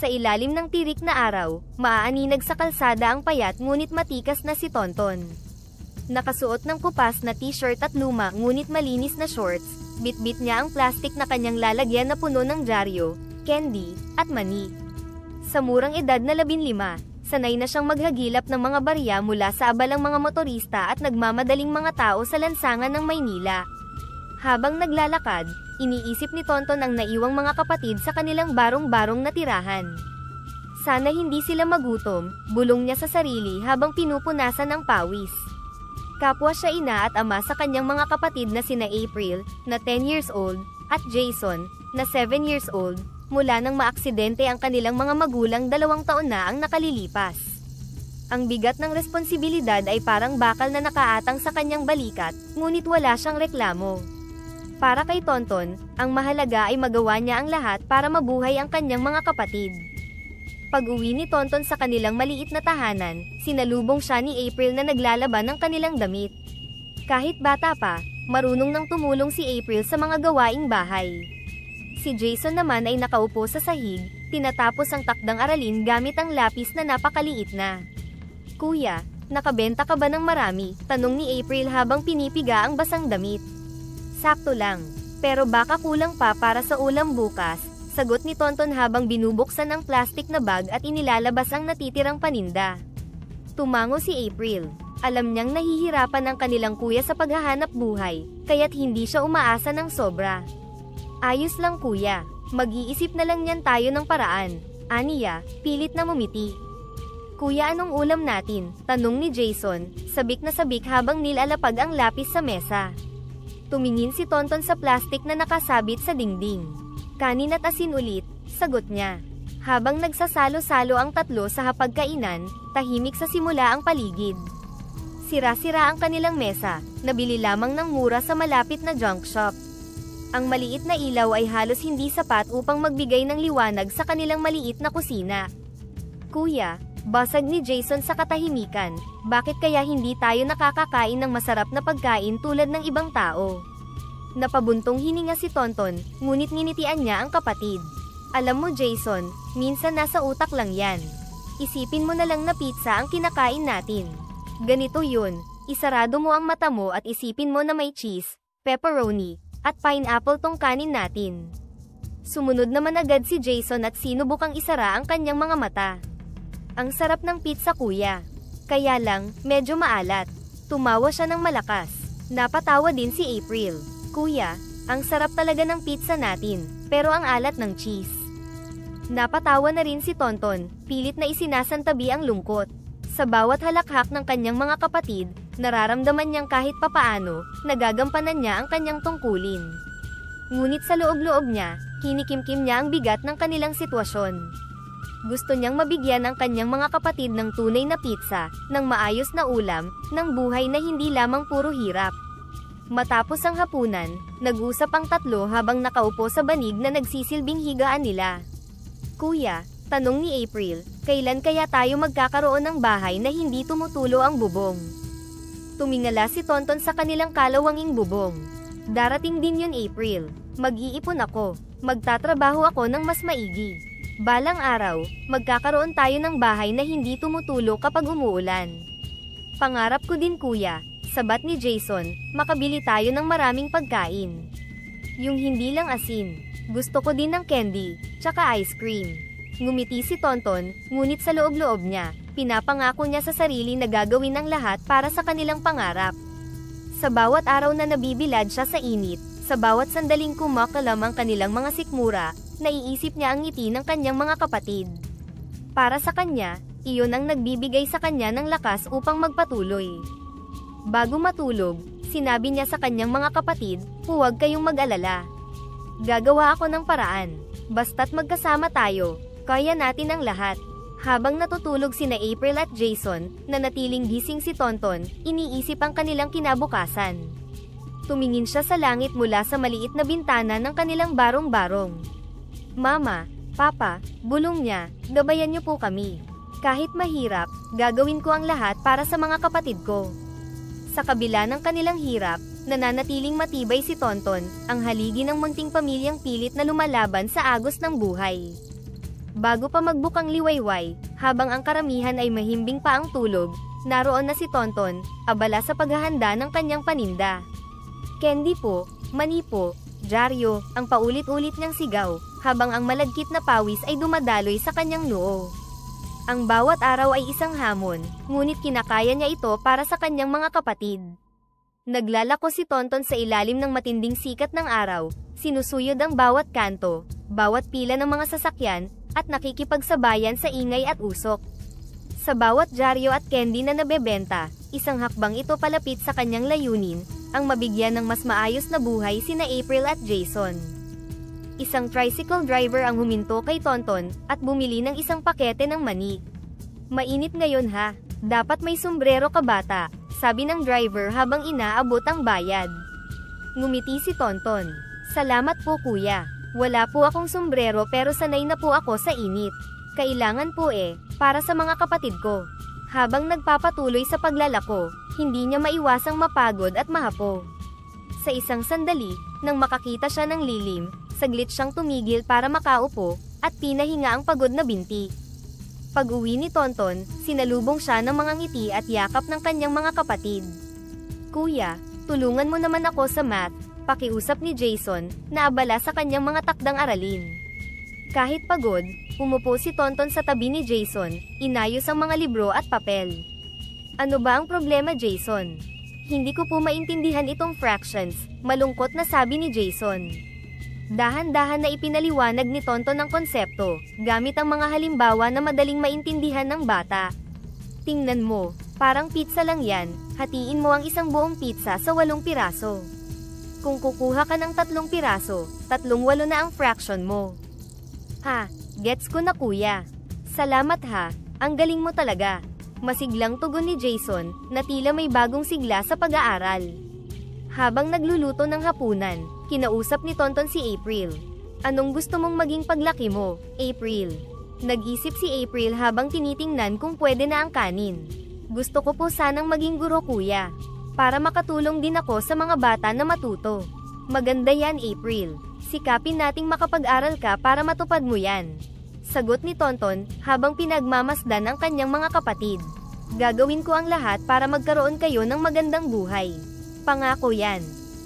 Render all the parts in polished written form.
Sa ilalim ng tirik na araw, maaaninag sa kalsada ang payat ngunit matikas na si Tonton. Nakasuot ng kupas na t-shirt at luma ngunit malinis na shorts, bitbit niya ang plastik na kanyang lalagyan na puno ng dyaryo, candy, at mani. Sa murang edad na 15, sanay na siyang maghagilap ng mga barya mula sa abalang mga motorista at nagmamadaling mga tao sa lansangan ng Maynila. Habang naglalakad, iniisip ni Tonton ang naiwang mga kapatid sa kanilang barong-barong na tirahan. Sana hindi sila magutom, bulong niya sa sarili habang pinupunasan ang pawis. Kapwa siya ina at ama sa kanyang mga kapatid na sina April, na 10 years old, at Jason, na 7 years old, mula nang maaksidente ang kanilang mga magulang 2 taon na ang nakalilipas. Ang bigat ng responsibilidad ay parang bakal na nakaatang sa kanyang balikat, ngunit wala siyang reklamo. Para kay Tonton, ang mahalaga ay magawa niya ang lahat para mabuhay ang kanyang mga kapatid. Pag-uwi ni Tonton sa kanilang maliit na tahanan, sinalubong siya ni April na naglalaban ng kanilang damit. Kahit bata pa, marunong nang tumulong si April sa mga gawaing bahay. Si Jason naman ay nakaupo sa sahig, tinatapos ang takdang aralin gamit ang lapis na napakaliit na. "Kuya, nakabenta ka ba ng marami?" tanong ni April habang pinipiga ang basang damit. "Sakto lang, pero baka kulang pa para sa ulam bukas," sagot ni Tonton habang binubuksan ang plastik na bag at inilalabas ang natitirang paninda. Tumango si April. Alam niyang nahihirapan ang kanilang kuya sa paghahanap buhay, kaya't hindi siya umaasa ng sobra. "Ayos lang kuya, mag-iisip na lang niyan tayo ng paraan," aniya, pilit na ngumiti. "Kuya, anong ulam natin?" tanong ni Jason, sabik na sabik habang nilalapag ang lapis sa mesa. Tumingin si Tonton sa plastik na nakasabit sa dingding. "Kanin at asin ulit," sagot niya. Habang nagsasalo-salo ang tatlo sa hapagkainan, tahimik sa simula ang paligid. Sira-sira ang kanilang mesa, nabili lamang ng mura sa malapit na junk shop. Ang maliit na ilaw ay halos hindi sapat upang magbigay ng liwanag sa kanilang maliit na kusina. "Kuya," basag ni Jason sa katahimikan, "bakit kaya hindi tayo nakakakain ng masarap na pagkain tulad ng ibang tao?" Napabuntong hininga si Tonton, ngunit nginitian niya ang kapatid. "Alam mo Jason, minsan nasa utak lang yan. Isipin mo na lang na pizza ang kinakain natin. Ganito yun, isarado mo ang mata mo at isipin mo na may cheese, pepperoni, at pineapple tong kanin natin." Sumunod naman agad si Jason at sinubukang isara ang kanyang mga mata. "Ang sarap ng pizza kuya. Kaya lang, medyo maalat." Tumawa siya ng malakas. Napatawa din si April. "Kuya, ang sarap talaga ng pizza natin, pero ang alat ng cheese." Napatawa na rin si Tonton, pilit na isinasantabi ang lungkot. Sa bawat halakhak ng kanyang mga kapatid, nararamdaman niyang kahit papaano, nagagampanan niya ang kanyang tungkulin. Ngunit sa loob-loob niya, kinikimkim niya ang bigat ng kanilang sitwasyon. Gusto niyang mabigyan ang kanyang mga kapatid ng tunay na pizza, ng maayos na ulam, ng buhay na hindi lamang puro hirap. Matapos ang hapunan, nag-usap ang tatlo habang nakaupo sa banig na nagsisilbing higaan nila. "Kuya," tanong ni April, "kailan kaya tayo magkakaroon ng bahay na hindi tumutulo ang bubong?" Tumingala si Tonton sa kanilang kalawanging bubong. "Darating din yun April. Mag-iipon ako. Magtatrabaho ako ng mas maigi. Balang araw, magkakaroon tayo ng bahay na hindi tumutulo kapag umuulan." "Pangarap ko din kuya," sabat ni Jason, "makabili tayo ng maraming pagkain. Yung hindi lang asin. Gusto ko din ng candy, tsaka ice cream." Ngumiti si Tonton, ngunit sa loob-loob niya, pinapangako niya sa sarili na gagawin ang lahat para sa kanilang pangarap. Sa bawat araw na nabibilad siya sa init, sa bawat sandaling kumakalam ang kanilang mga sikmura, naiisip niya ang ngiti ng kanyang mga kapatid. Para sa kanya, iyon ang nagbibigay sa kanya ng lakas upang magpatuloy. Bago matulog, sinabi niya sa kanyang mga kapatid, "Huwag kayong mag-alala. Gagawa ako ng paraan. Basta't magkasama tayo, kaya natin ang lahat." Habang natutulog sina April at Jason, nanatiling gising si Tonton, iniisip ang kanilang kinabukasan. Tumingin siya sa langit mula sa maliit na bintana ng kanilang barong-barong. "Mama, Papa," bulong niya, "gabayan niyo po kami. Kahit mahirap, gagawin ko ang lahat para sa mga kapatid ko." Sa kabila ng kanilang hirap, nananatiling matibay si Tonton, ang haligi ng munting pamilyang pilit na lumalaban sa agos ng buhay. Bago pa magbukang liwayway, habang ang karamihan ay mahimbing pa ang tulog, naroon na si Tonton, abala sa paghahanda ng kanyang paninda. Candy po, mani po, dyaryo, ang paulit-ulit niyang sigaw, habang ang malagkit na pawis ay dumadaloy sa kanyang noo. Ang bawat araw ay isang hamon, ngunit kinakaya niya ito para sa kanyang mga kapatid. Naglalako si Tonton sa ilalim ng matinding sikat ng araw, sinusuyod ang bawat kanto, bawat pila ng mga sasakyan, at nakikipagsabayan sa ingay at usok. Sa bawat dyaryo at candy na nabebenta, isang hakbang ito palapit sa kanyang layunin, ang mabigyan ng mas maayos na buhay sina April at Jason. Isang tricycle driver ang huminto kay Tonton, at bumili ng isang pakete ng mani. "Mainit ngayon ha, dapat may sombrero ka bata," sabi ng driver habang inaabot ang bayad. Ngumiti si Tonton. "Salamat po kuya. Wala po akong sombrero pero sanay na po ako sa init. Kailangan po para sa mga kapatid ko." Habang nagpapatuloy sa paglalako, hindi niya maiwasang mapagod at mahapo. Sa isang sandali, nang makakita siya ng lilim, saglit siyang tumigil para makaupo, at pinahinga ang pagod na binti. Pag-uwi ni Tonton, sinalubong siya ng mga ngiti at yakap ng kanyang mga kapatid. "Kuya, tulungan mo naman ako sa math," pakiusap ni Jason, na abala sa kanyang mga takdang aralin. Kahit pagod, umupo si Tonton sa tabi ni Jason, inayos ang mga libro at papel. "Ano ba ang problema, Jason?" "Hindi ko po maintindihan itong fractions," malungkot na sabi ni Jason. Dahan-dahan na ipinaliwanag ni Tonton ang konsepto, gamit ang mga halimbawa na madaling maintindihan ng bata. "Tingnan mo, parang pizza lang yan, hatiin mo ang isang buong pizza sa 8 piraso. Kung kukuha ka ng 3 piraso, 3/8 na ang fraction mo." Gets ko na kuya. "Salamat ha, ang galing mo talaga." Masiglang tugon ni Jason, na tila may bagong sigla sa pag-aaral. Habang nagluluto ng hapunan, kinausap ni Tonton si April. "Anong gusto mong maging paglaki mo, April?" Nag-isip si April habang tinitingnan kung pwede na ang kanin. "Gusto ko po sanang maging guro kuya, para makatulong din ako sa mga bata na matuto." "Maganda yan April. Sikapin nating makapag-aral ka para matupad mo yan," sagot ni Tonton, habang pinagmamasdan ang kanyang mga kapatid. "Gagawin ko ang lahat para magkaroon kayo ng magandang buhay. Pangako yan."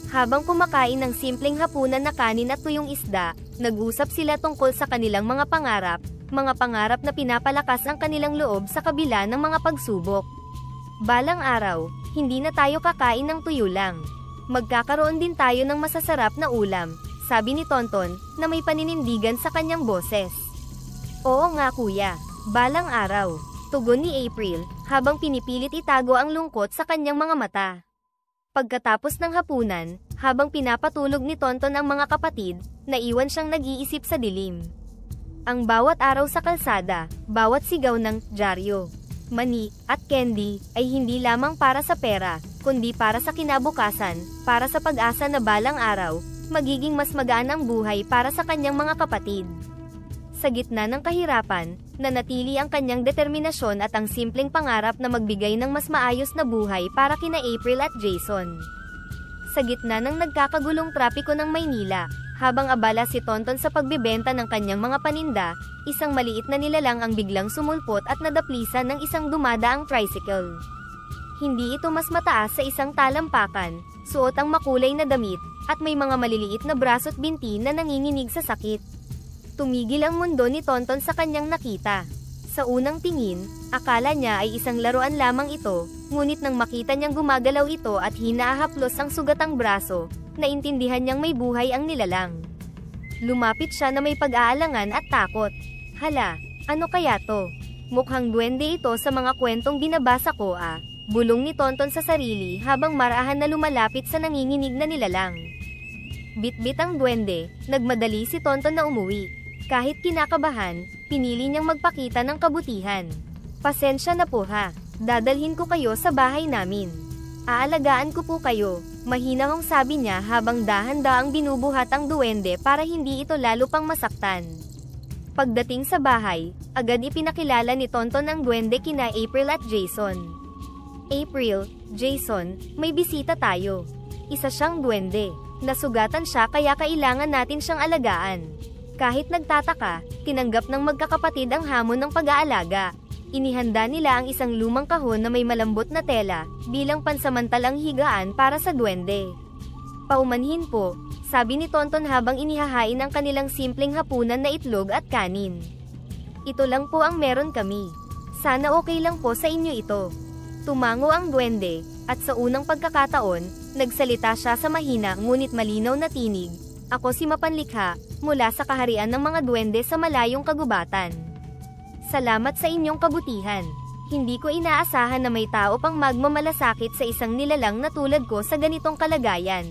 Habang kumakain ng simpleng hapunan na kanin at tuyong isda, nag-usap sila tungkol sa kanilang mga pangarap na pinapalakas ang kanilang loob sa kabila ng mga pagsubok. "Balang araw, hindi na tayo kakain ng tuyo lang. Magkakaroon din tayo ng masasarap na ulam," sabi ni Tonton, na may paninindigan sa kanyang boses. "Oo nga kuya, balang araw," tugon ni April, habang pinipilit itago ang lungkot sa kanyang mga mata. Pagkatapos ng hapunan, habang pinapatulog ni Tonton ang mga kapatid, naiwan siyang nag-iisip sa dilim. Ang bawat araw sa kalsada, bawat sigaw ng dyaryo, mani, at candy, ay hindi lamang para sa pera, kundi para sa kinabukasan, para sa pag-asa na balang araw, magiging mas magaan ang buhay para sa kanyang mga kapatid. Sa gitna ng kahirapan, nanatili ang kanyang determinasyon at ang simpleng pangarap na magbigay ng mas maayos na buhay para kina April at Jason. Sa gitna ng nagkakagulong trapiko ng Maynila, habang abala si Tonton sa pagbebenta ng kanyang mga paninda, isang maliit na nilalang ang biglang sumulpot at nadaplisan ng isang dumadaang tricycle. Hindi ito mas mataas sa isang talampakan, suot ang makulay na damit, at may mga maliliit na braso at binti na nanginginig sa sakit. Tumigil ang mundo ni Tonton sa kanyang nakita. Sa unang tingin, akala niya ay isang laruan lamang ito, ngunit nang makita niyang gumagalaw ito at hinahaplos ang sugatang braso, naintindihan niyang may buhay ang nilalang. Lumapit siya na may pag-aalangan at takot. "Hala, ano kaya to? Mukhang duwende ito sa mga kwentong binabasa ko bulong ni Tonton sa sarili habang marahan na lumalapit sa nanginginig na nilalang. Bit-bit ang duwende, nagmadali si Tonton na umuwi. Kahit kinakabahan, pinili niyang magpakita ng kabutihan. "Pasensya na po ha, dadalhin ko kayo sa bahay namin. Aalagaan ko po kayo," mahinahong sabi niya habang dahan-daang binubuhat ang duwende para hindi ito lalo pang masaktan. Pagdating sa bahay, agad ipinakilala ni Tonton ang duwende kina April at Jason. "April, Jason, may bisita tayo. Isa siyang duwende. Nasugatan siya kaya kailangan natin siyang alagaan." Kahit nagtataka, tinanggap ng magkakapatid ang hamon ng pag-aalaga. Inihanda nila ang isang lumang kahon na may malambot na tela, bilang pansamantalang higaan para sa duwende. Paumanhin po, sabi ni Tonton habang inihahain ang kanilang simpleng hapunan na itlog at kanin. Ito lang po ang meron kami. Sana okay lang po sa inyo ito. Tumango ang duwende, at sa unang pagkakataon, nagsalita siya sa mahina ngunit malinaw na tinig. Ako si Mapanlikha, mula sa kaharian ng mga duwende sa malayong kagubatan. Salamat sa inyong kabutihan. Hindi ko inaasahan na may tao pang magmamalasakit sa isang nilalang na tulad ko sa ganitong kalagayan.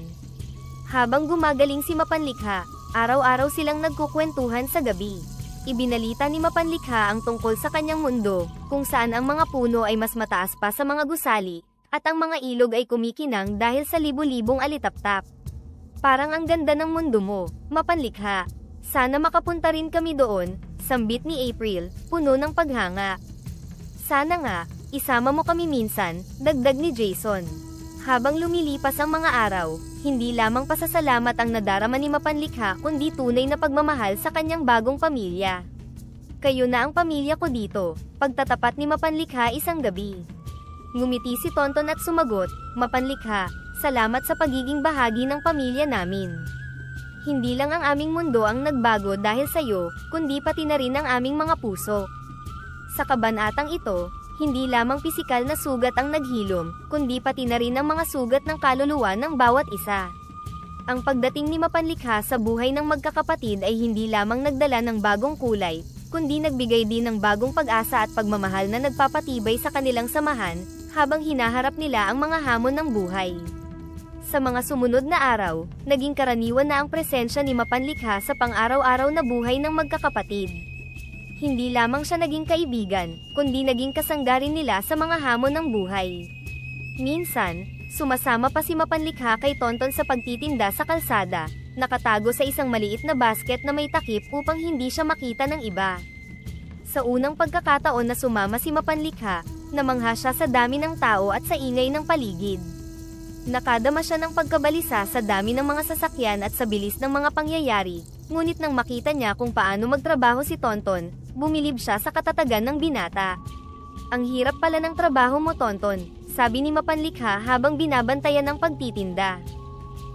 Habang gumagaling si Mapanlikha, araw-araw silang nagkukwentuhan sa gabi. Ibinalita ni Mapanlikha ang tungkol sa kanyang mundo, kung saan ang mga puno ay mas mataas pa sa mga gusali, at ang mga ilog ay kumikinang dahil sa libu-libong alitaptap. Parang ang ganda ng mundo mo, Mapanlikha. Sana makapunta rin kami doon, sambit ni April, puno ng paghanga. Sana nga, isama mo kami minsan, dagdag ni Jason. Habang lumilipas ang mga araw, hindi lamang pasasalamat ang nadarama ni Mapanlikha kundi tunay na pagmamahal sa kanyang bagong pamilya. Kayo na ang pamilya ko dito, pagtatapat ni Mapanlikha isang gabi. Ngumiti si Tonton at sumagot, Mapanlikha, salamat sa pagiging bahagi ng pamilya namin. Hindi lang ang aming mundo ang nagbago dahil sa iyo, kundi pati na rin ang aming mga puso. Sa kabanatang ito, hindi lamang pisikal na sugat ang naghilom, kundi pati na rin ang mga sugat ng kaluluwa ng bawat isa. Ang pagdating ni Mapanlikha sa buhay ng magkakapatid ay hindi lamang nagdala ng bagong kulay, kundi nagbigay din ng bagong pag-asa at pagmamahal na nagpapatibay sa kanilang samahan, habang hinaharap nila ang mga hamon ng buhay. Sa mga sumunod na araw, naging karaniwan na ang presensya ni Mapanlikha sa pang-araw-araw na buhay ng magkakapatid. Hindi lamang siya naging kaibigan, kundi naging kasangga rin nila sa mga hamon ng buhay. Minsan, sumasama pa si Mapanlikha kay Tonton sa pagtitinda sa kalsada, nakatago sa isang maliit na basket na may takip upang hindi siya makita ng iba. Sa unang pagkakataon na sumama si Mapanlikha, namangha siya sa dami ng tao at sa ingay ng paligid. Nakadama siya ng pagkabalisa sa dami ng mga sasakyan at sa bilis ng mga pangyayari, ngunit nang makita niya kung paano magtrabaho si Tonton, bumilib siya sa katatagan ng binata. Ang hirap pala ng trabaho mo, Tonton, sabi ni Mapanlikha habang binabantayan ang pagtitinda.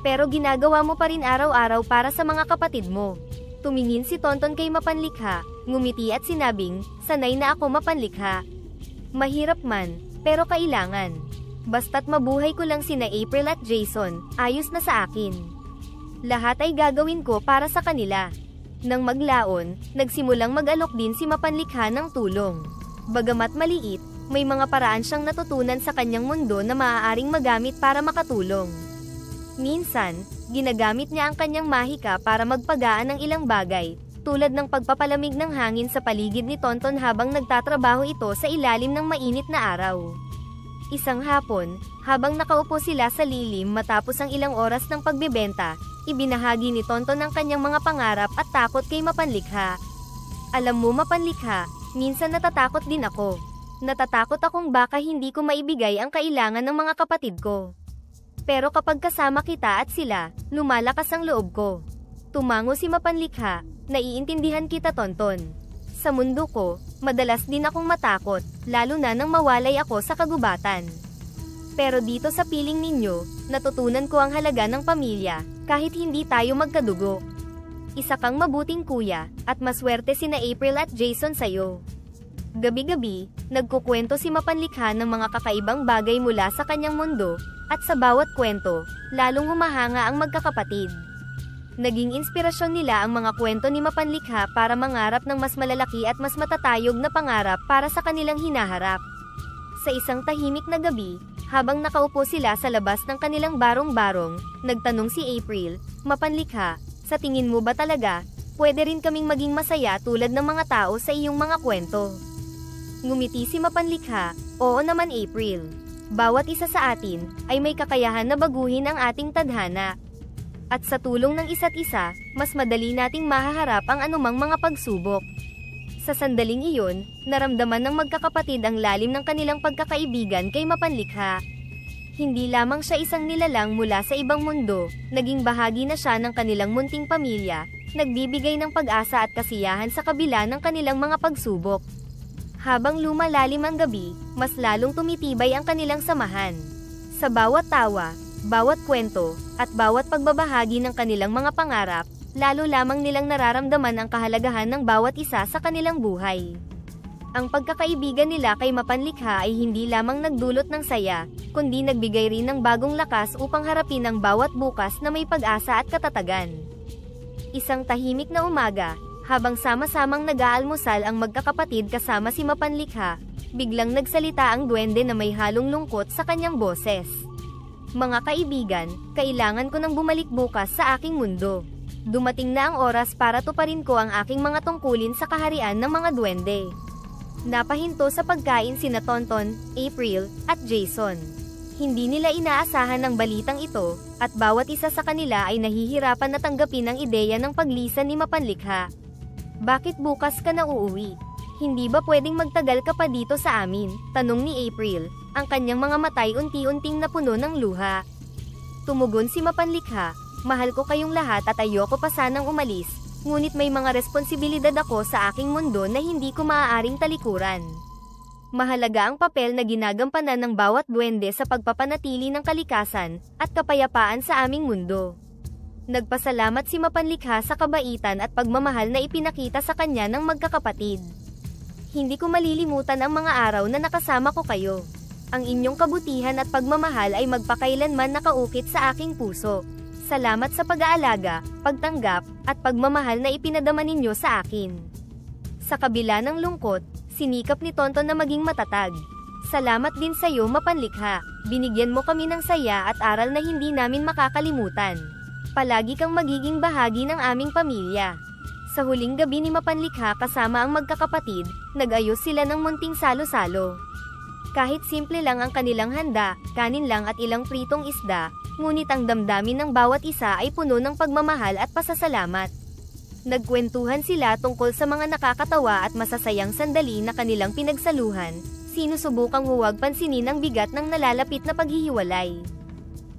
Pero ginagawa mo pa rin araw-araw para sa mga kapatid mo. Tumingin si Tonton kay Mapanlikha, ngumiti at sinabing, sanay na ako, Mapanlikha. Mahirap man, pero kailangan. Basta't mabuhay ko lang sina April at Jason, ayos na sa akin. Lahat ay gagawin ko para sa kanila. Nang maglaon, nagsimulang mag-alok din si Mapanlikha ng tulong. Bagamat maliit, may mga paraan siyang natutunan sa kanyang mundo na maaaring magamit para makatulong. Minsan, ginagamit niya ang kanyang mahika para magpagaan ng ilang bagay, tulad ng pagpapalamig ng hangin sa paligid ni Tonton habang nagtatrabaho ito sa ilalim ng mainit na araw. Isang hapon, habang nakaupo sila sa lilim matapos ang ilang oras ng pagbebenta, ibinahagi ni Tonton ang kanyang mga pangarap at takot kay Mapanlikha. Alam mo, Mapanlikha, minsan natatakot din ako. Natatakot akong baka hindi ko maibigay ang kailangan ng mga kapatid ko. Pero kapag kasama kita at sila, lumalakas ang loob ko. Tumango si Mapanlikha, naiintindihan kita, Tonton. Sa mundo ko, madalas din akong matakot, lalo na nang mawalay ako sa kagubatan. Pero dito sa piling ninyo, natutunan ko ang halaga ng pamilya, kahit hindi tayo magkadugo. Isa kang mabuting kuya, at maswerte sina April at Jason sa'yo. Gabi-gabi, nagkukwento si Mapanlikha ng mga kakaibang bagay mula sa kanyang mundo, at sa bawat kwento, lalong humahanga ang magkakapatid. Naging inspirasyon nila ang mga kwento ni Mapanlikha para mangarap ng mas malalaki at mas matatayog na pangarap para sa kanilang hinaharap. Sa isang tahimik na gabi, habang nakaupo sila sa labas ng kanilang barong-barong, nagtanong si April, Mapanlikha, sa tingin mo ba talaga, pwede rin kaming maging masaya tulad ng mga tao sa iyong mga kwento? Ngumiti si Mapanlikha, oo naman, April. Bawat isa sa atin, ay may kakayahan na baguhin ang ating tadhana. At sa tulong ng isa't isa, mas madali nating mahaharap ang anumang mga pagsubok. Sa sandaling iyon, naramdaman ng magkakapatid ang lalim ng kanilang pagkakaibigan kay Mapanlikha. Hindi lamang siya isang nilalang mula sa ibang mundo, naging bahagi na siya ng kanilang munting pamilya, nagbibigay ng pag-asa at kasiyahan sa kabila ng kanilang mga pagsubok. Habang lumalalim ang gabi, mas lalong tumitibay ang kanilang samahan. Sa bawat tawa, bawat kwento, at bawat pagbabahagi ng kanilang mga pangarap, lalo lamang nilang nararamdaman ang kahalagahan ng bawat isa sa kanilang buhay. Ang pagkakaibigan nila kay Mapanlikha ay hindi lamang nagdulot ng saya, kundi nagbigay rin ng bagong lakas upang harapin ang bawat bukas na may pag-asa at katatagan. Isang tahimik na umaga, habang sama-samang nag-aalmusal ang magkakapatid kasama si Mapanlikha, biglang nagsalita ang duwende na may halong lungkot sa kanyang boses. "Mga kaibigan, kailangan ko nang bumalik bukas sa aking mundo. Dumating na ang oras para tuparin ko ang aking mga tungkulin sa kaharian ng mga duwende." Napahinto sa pagkain sina Tonton, April, at Jason. Hindi nila inaasahan ang balitang ito, at bawat isa sa kanila ay nahihirapan na tanggapin ang ideya ng paglisan ni Mapanlikha. "Bakit bukas ka na uuwi? Hindi ba pwedeng magtagal ka pa dito sa amin?" tanong ni April, ang kanyang mga matay unti-unting napuno ng luha. Tumugon si Mapanlikha, "Mahal ko kayong lahat at ayoko pa sanang umalis. Ngunit may mga responsibilidad ako sa aking mundo na hindi ko maaaring talikuran. Mahalaga ang papel na ginagampanan ng bawat duwende sa pagpapanatili ng kalikasan at kapayapaan sa aming mundo." Nagpasalamat si Mapanlikha sa kabaitan at pagmamahal na ipinakita sa kanya ng magkakapatid. "Hindi ko malilimutan ang mga araw na nakasama ko kayo. Ang inyong kabutihan at pagmamahal ay magpakailanman nakaukit sa aking puso. Salamat sa pag-aalaga, pagtanggap, at pagmamahal na ipinadama ninyo sa akin." Sa kabila ng lungkot, sinikap ni Tonton na maging matatag. "Salamat din sa iyo, Mapanlikha. Binigyan mo kami ng saya at aral na hindi namin makakalimutan. Palagi kang magiging bahagi ng aming pamilya." Sa huling gabi ni Mapanlikha kasama ang magkakapatid, nag-ayos sila ng munting salo-salo. Kahit simple lang ang kanilang handa, kanin lang at ilang pritong isda, ngunit ang damdamin ng bawat isa ay puno ng pagmamahal at pasasalamat. Nagkwentuhan sila tungkol sa mga nakakatawa at masasayang sandali na kanilang pinagsaluhan, sinusubukang huwag pansinin ang bigat ng nalalapit na paghihiwalay.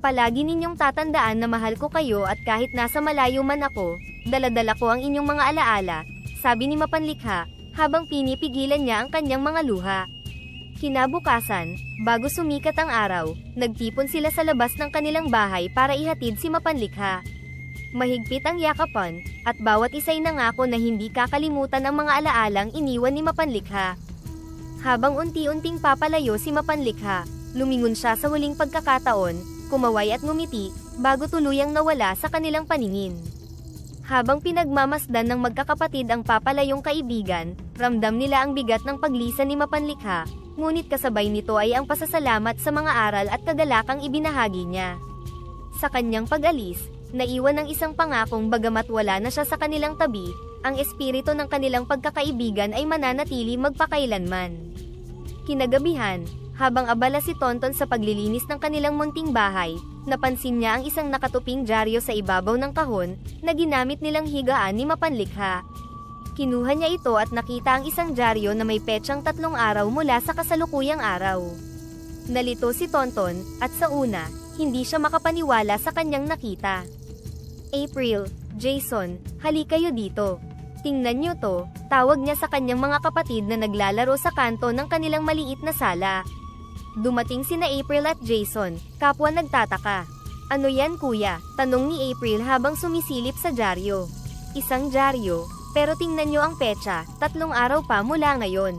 "Palagi ninyong tatandaan na mahal ko kayo at kahit nasa malayo man ako, dala-dala ko ang inyong mga alaala," sabi ni Mapanlikha, habang pinipigilan niya ang kanyang mga luha. Kinabukasan, bago sumikat ang araw, nagtipon sila sa labas ng kanilang bahay para ihatid si Mapanlikha. Mahigpit ang yakapan, at bawat isa'y nangako na hindi kakalimutan ang mga alaalang iniwan ni Mapanlikha. Habang unti-unting papalayo si Mapanlikha, lumingon siya sa huling pagkakataon, kumaway at ngumiti, bago tuluyang nawala sa kanilang paningin. Habang pinagmamasdan ng magkakapatid ang papalayong kaibigan, ramdam nila ang bigat ng paglisan ni Mapanlikha, ngunit kasabay nito ay ang pasasalamat sa mga aral at kagalakang ibinahagi niya. Sa kanyang pag-alis, naiwan ang isang pangakong bagamat wala na siya sa kanilang tabi, ang espiritu ng kanilang pagkakaibigan ay mananatili magpakailanman. Kinagabihan, habang abala si Tonton sa paglilinis ng kanilang munting bahay, napansin niya ang isang nakatuping dyaryo sa ibabaw ng kahon, na ginamit nilang higaan ni Mapanlikha. Kinuha niya ito at nakita ang isang dyaryo na may petsang 3 araw mula sa kasalukuyang araw. Nalito si Tonton, at sa una, hindi siya makapaniwala sa kanyang nakita. "April, Jason, hali kayo dito. Tingnan niyo to," tawag niya sa kanyang mga kapatid na naglalaro sa kanto ng kanilang maliit na sala. Dumating sina April at Jason, kapwa nagtataka. "Ano yan kuya?" tanong ni April habang sumisilip sa dyaryo. "Isang dyaryo, pero tingnan niyo ang petsa, 3 araw pa mula ngayon."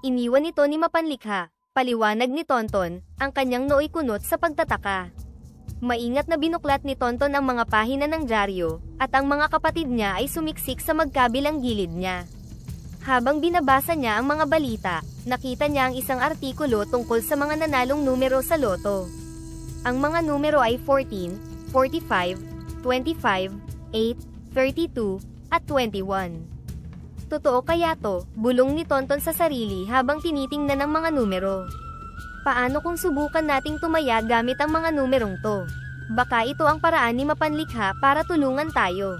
Iniwan ito ni Mapanlikha, paliwanag ni Tonton, ang kanyang nooy kunot sa pagtataka. Maingat na binuklat ni Tonton ang mga pahina ng dyaryo, at ang mga kapatid niya ay sumiksik sa magkabilang gilid niya. Habang binabasa niya ang mga balita, nakita niya ang isang artikulo tungkol sa mga nanalong numero sa loto. Ang mga numero ay 14, 45, 25, 8, 32, at 21. "Totoo kaya to?" bulong ni Tonton sa sarili habang tinitingnan ang mga numero. "Paano kung subukan nating tumaya gamit ang mga numerong to? Baka ito ang paraan ni Mapanlikha para tulungan tayo."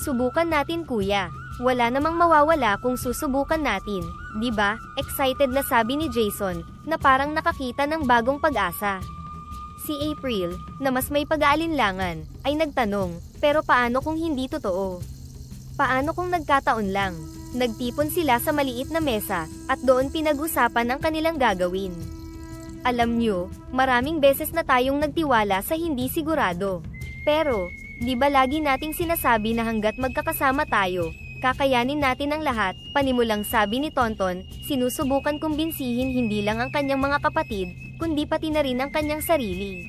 "Subukan natin kuya. Wala namang mawawala kung susubukan natin, di ba?" Excited na sabi ni Jason, na parang nakakita ng bagong pag-asa. Si April, na mas may pag-aalinlangan, ay nagtanong, "Pero paano kung hindi totoo? Paano kung nagkataon lang? Nagtipon sila sa maliit na mesa, at doon pinag-usapan ang kanilang gagawin. Alam nyo, maraming beses na tayong nagtiwala sa hindi sigurado. Pero, di ba lagi nating sinasabi na hanggat magkakasama tayo, kakayanin natin ang lahat? Panimulang sabi ni Tonton, sinusubukan kumbinsihin hindi lang ang kanyang mga kapatid, kundi pati na rin ang kanyang sarili.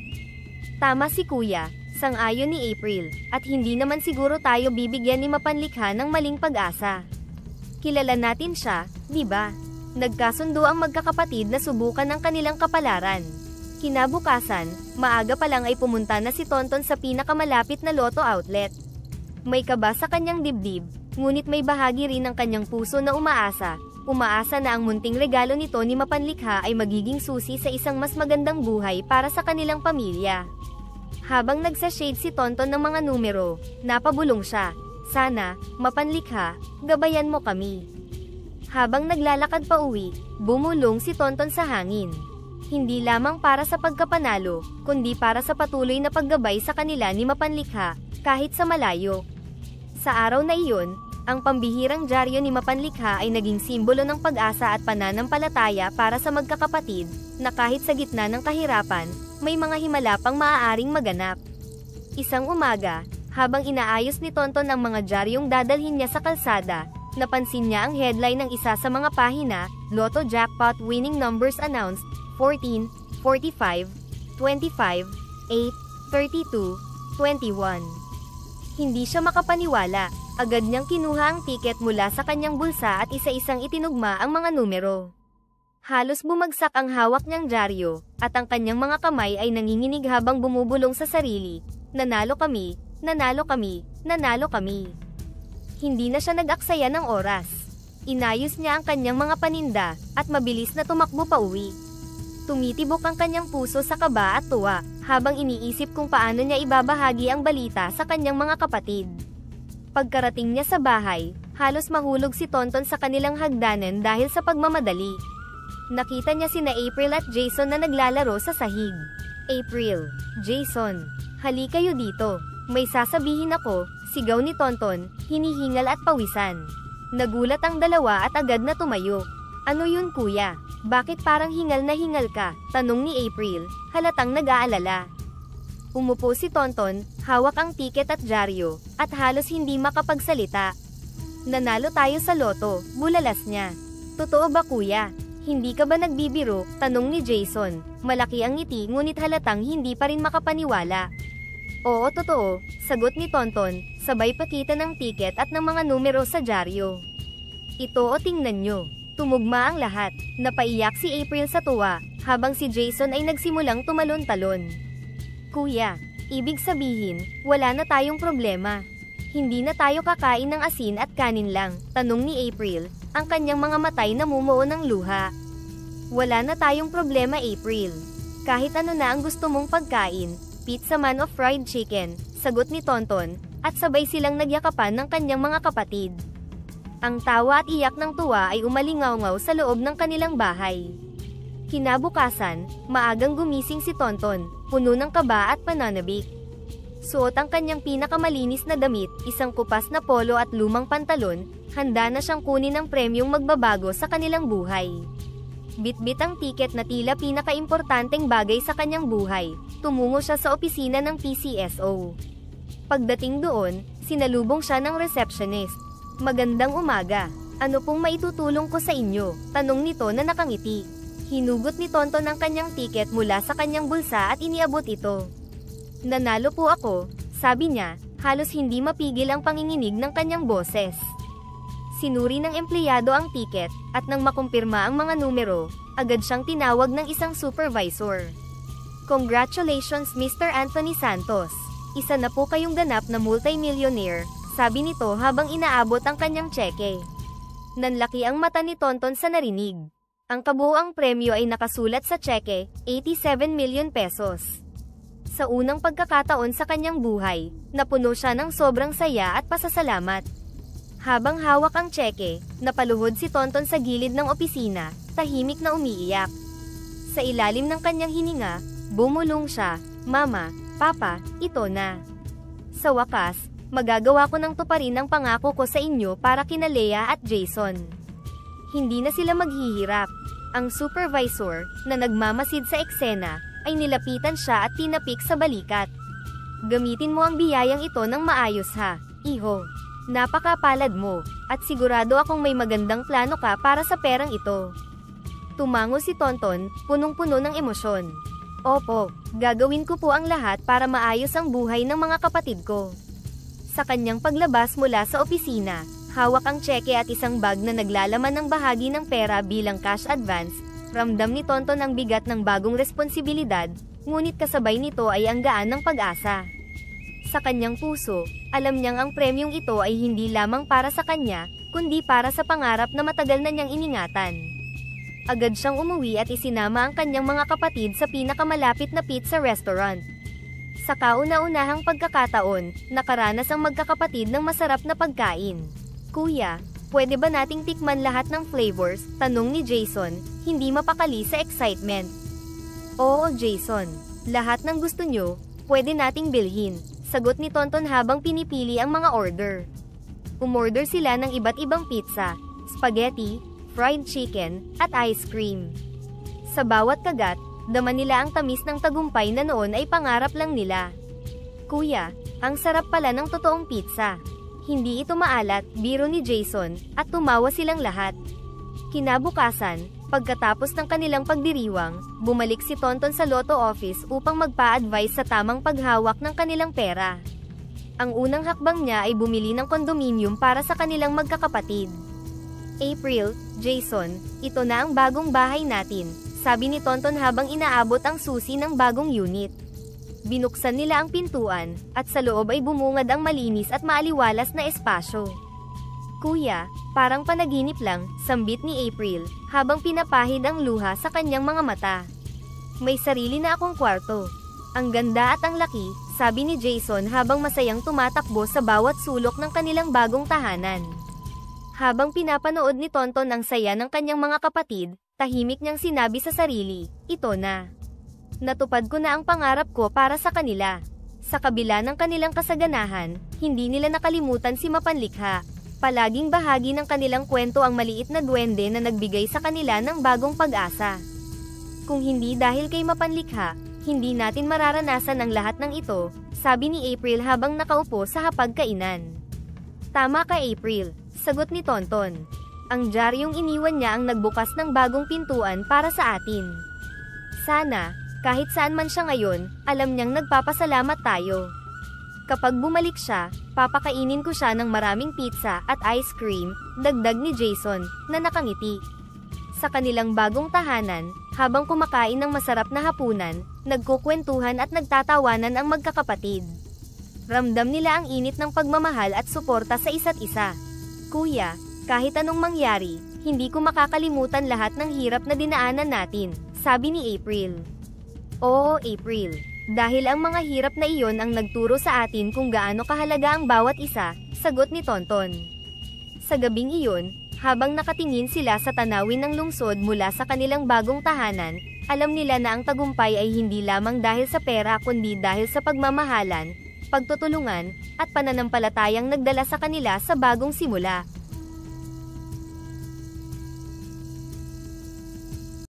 Tama si Kuya, sang-ayon ni April, at hindi naman siguro tayo bibigyan ni Mapanlikha ng maling pag-asa. Kilala natin siya, di ba? Nagkasundo ang magkakapatid na subukan ang kanilang kapalaran. Kinabukasan, maaga pa lang ay pumunta na si Tonton sa pinakamalapit na Lotto outlet. May kaba sa kanyang dibdib, ngunit may bahagi rin ng kanyang puso na umaasa na ang munting regalo nito ni Mapanlikha ay magiging susi sa isang mas magandang buhay para sa kanilang pamilya. Habang nagsa-shade si Tonton ng mga numero, napabulong siya. Sana, Mapanlikha, gabayan mo kami. Habang naglalakad pa uwi, bumulong si Tonton sa hangin. Hindi lamang para sa pagkapanalo, kundi para sa patuloy na paggabay sa kanila ni Mapanlikha, kahit sa malayo. Sa araw na iyon, ang pambihirang dyaryo ni Mapanlikha ay naging simbolo ng pag-asa at pananampalataya para sa magkakapatid, na kahit sa gitna ng kahirapan, may mga himala pang maaaring maganap. Isang umaga, habang inaayos ni Tonton ang mga dyaryong dadalhin niya sa kalsada, napansin niya ang headline ng isa sa mga pahina, Lotto Jackpot Winning Numbers Announced, 14, 45, 25, 8, 32, 21. Hindi siya makapaniwala, agad niyang kinuha ang tiket mula sa kanyang bulsa at isa-isang itinugma ang mga numero. Halos bumagsak ang hawak niyang dyaryo, at ang kanyang mga kamay ay nanginginig habang bumubulong sa sarili, nanalo kami, nanalo kami, nanalo kami. Hindi na siya nag-aksaya ng oras. Inayos niya ang kanyang mga paninda, at mabilis na tumakbo pa uwi. Tumitibok ang kanyang puso sa kaba at tuwa, habang iniisip kung paano niya ibabahagi ang balita sa kanyang mga kapatid. Pagkarating niya sa bahay, halos mahulog si Tonton sa kanilang hagdanan dahil sa pagmamadali. Nakita niya sina April at Jason na naglalaro sa sahig. April, Jason, hali kayo dito. May sasabihin ako, sigaw ni Tonton, hinihingal at pawisan. Nagulat ang dalawa at agad na tumayo. Ano yun kuya? Bakit parang hingal na hingal ka? Tanong ni April, halatang nag-aalala. Umupo si Tonton, hawak ang tiket at dyaryo, at halos hindi makapagsalita. Nanalo tayo sa loto, bulalas niya. Totoo ba kuya? Hindi ka ba nagbibiro? Tanong ni Jason, malaki ang ngiti ngunit halatang hindi pa rin makapaniwala. Oo totoo, sagot ni Tonton, sabay pakita ng tiket at ng mga numero sa dyaryo. Ito o tingnan nyo. Tumugma ang lahat, napaiyak si April sa tuwa, habang si Jason ay nagsimulang tumalon-talon. Kuya, ibig sabihin, wala na tayong problema. Hindi na tayo kakain ng asin at kanin lang, tanong ni April, ang kanyang mga matay namumuo ng luha. Wala na tayong problema April. Kahit ano na ang gusto mong pagkain, pizza man o fried chicken, sagot ni Tonton, at sabay silang nagyakapan ng kanyang mga kapatid. Ang tawa at iyak ng tuwa ay umalingaw-ngaw sa loob ng kanilang bahay. Kinabukasan, maagang gumising si Tonton, puno ng kaba at pananabik. Suot ang kanyang pinakamalinis na damit, isang kupas na polo at lumang pantalon, handa na siyang kunin ang premyong magbabago sa kanilang buhay. Bit-bit ang tiket na tila pinakaimportanteng bagay sa kanyang buhay, tumungo siya sa opisina ng PCSO. Pagdating doon, sinalubong siya ng receptionist. Magandang umaga. Ano pong maitutulong ko sa inyo? Tanong nito na nakangiti. Hinugot ni Tonton ang kanyang tiket mula sa kanyang bulsa at iniabot ito. Nanalo po ako, sabi niya, halos hindi mapigil ang panginginig ng kanyang boses. Sinuri ng empleyado ang tiket, at nang makumpirma ang mga numero, agad siyang tinawag ng isang supervisor. Congratulations Mr. Anthony Santos. Isa na po kayong ganap na multimillionaire, sabi nito habang inaabot ang kanyang tseke. Nanlaki ang mata ni Tonton sa narinig. Ang kabuuang premyo ay nakasulat sa tseke, 87 million pesos. Sa unang pagkakataon sa kanyang buhay, napuno siya ng sobrang saya at pasasalamat. Habang hawak ang tseke, napaluhod si Tonton sa gilid ng opisina, tahimik na umiiyak. Sa ilalim ng kanyang hininga, bumulong siya, Mama, Papa, ito na. Sa wakas, Magagawa ko ng tuparin ang pangako ko sa inyo para kina Lea at Jason. Hindi na sila maghihirap. Ang supervisor, na nagmamasid sa eksena, ay nilapitan siya at tinapik sa balikat. Gamitin mo ang biyayang ito ng maayos ha, iho. Napakapalad mo, at sigurado akong may magandang plano ka para sa perang ito. Tumango si Tonton, punong-puno ng emosyon. Opo, gagawin ko po ang lahat para maayos ang buhay ng mga kapatid ko. Sa kanyang paglabas mula sa opisina, hawak ang tseke at isang bag na naglalaman ng bahagi ng pera bilang cash advance, ramdam ni Tonton ang bigat ng bagong responsibilidad, ngunit kasabay nito ay ang gaan ng pag-asa. Sa kanyang puso, alam niyang ang premyong ito ay hindi lamang para sa kanya, kundi para sa pangarap na matagal na niyang iningatan. Agad siyang umuwi at isinama ang kanyang mga kapatid sa pinakamalapit na pizza restaurant. Sa kauna-unahang pagkakataon, nakaranas ang magkakapatid ng masarap na pagkain. Kuya, pwede ba nating tikman lahat ng flavors? Tanong ni Jason, hindi mapakali sa excitement. Oo Jason, lahat ng gusto nyo, pwede nating bilhin, sagot ni Tonton habang pinipili ang mga order. Umorder sila ng iba't ibang pizza, spaghetti, fried chicken, at ice cream. Sa bawat kagat, dama nila ang tamis ng tagumpay na noon ay pangarap lang nila. Kuya, ang sarap pala ng totoong pizza. Hindi ito maalat, biro ni Jason, at tumawa silang lahat. Kinabukasan, pagkatapos ng kanilang pagdiriwang, bumalik si Tonton sa Lotto office upang magpa-advise sa tamang paghawak ng kanilang pera. Ang unang hakbang niya ay bumili ng kondominium para sa kanilang magkakapatid. April, Jason, ito na ang bagong bahay natin, sabi ni Tonton habang inaabot ang susi ng bagong unit. Binuksan nila ang pintuan, at sa loob ay bumungad ang malinis at maaliwalas na espasyo. Kuya, parang panaginip lang, sambit ni April, habang pinapahid ang luha sa kanyang mga mata. May sarili na akong kwarto. Ang ganda at ang laki, sabi ni Jason habang masayang tumatakbo sa bawat sulok ng kanilang bagong tahanan. Habang pinapanood ni Tonton ang saya ng kanyang mga kapatid, tahimik niyang sinabi sa sarili, ito na. Natupad ko na ang pangarap ko para sa kanila. Sa kabila ng kanilang kasaganahan, hindi nila nakalimutan si Mapanlikha. Palaging bahagi ng kanilang kwento ang maliit na duwende na nagbigay sa kanila ng bagong pag-asa. Kung hindi dahil kay Mapanlikha, hindi natin mararanasan ang lahat ng ito, sabi ni April habang nakaupo sa hapagkainan. Tama ka April, sagot ni Tonton. Ang diaryong iniwan niya ang nagbukas ng bagong pintuan para sa atin. Sana, kahit saan man siya ngayon, alam niyang nagpapasalamat tayo. Kapag bumalik siya, papakainin ko siya ng maraming pizza at ice cream, dagdag ni Jason, na nakangiti. Sa kanilang bagong tahanan, habang kumakain ng masarap na hapunan, nagkukwentuhan at nagtatawanan ang magkakapatid. Ramdam nila ang init ng pagmamahal at suporta sa isa't isa. Kuya, kahit anong mangyari, hindi ko makakalimutan lahat ng hirap na dinaanan natin, sabi ni April. Oo, April. Dahil ang mga hirap na iyon ang nagturo sa atin kung gaano kahalaga ang bawat isa, sagot ni Tonton. Sa gabing iyon, habang nakatingin sila sa tanawin ng lungsod mula sa kanilang bagong tahanan, alam nila na ang tagumpay ay hindi lamang dahil sa pera kundi dahil sa pagmamahalan, pagtutulungan, at pananampalatayang nagdala sa kanila sa bagong simula.